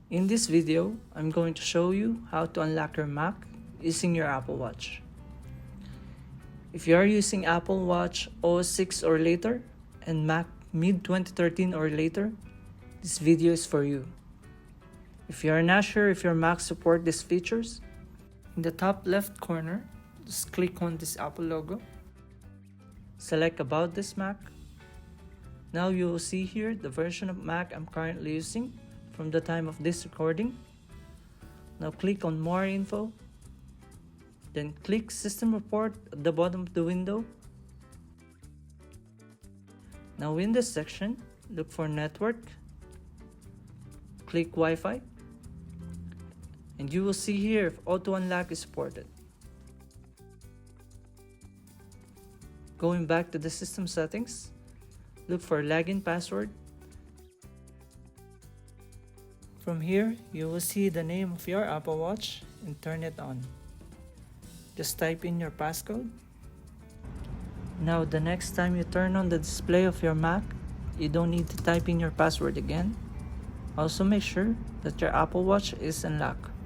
In this video, I'm going to show you how to unlock your Mac using your Apple Watch. If you are using Apple Watch OS 6 or later and Mac mid-2013 or later, this video is for you. If you are not sure if your Mac supports these features, in the top left corner, just click on this Apple logo. Select About this Mac. Now you will see here the version of Mac I'm currently using from the time of this recording. Now click on More Info. Then click System Report at the bottom of the window. Now in this section, look for Network. Click Wi-Fi. And you will see here if Auto Unlock is supported. Going back to the system settings, look for Login Password. From here, you will see the name of your Apple Watch and turn it on. Just type in your passcode. Now the next time you turn on the display of your Mac, you don't need to type in your password again. Also make sure that your Apple Watch is unlocked.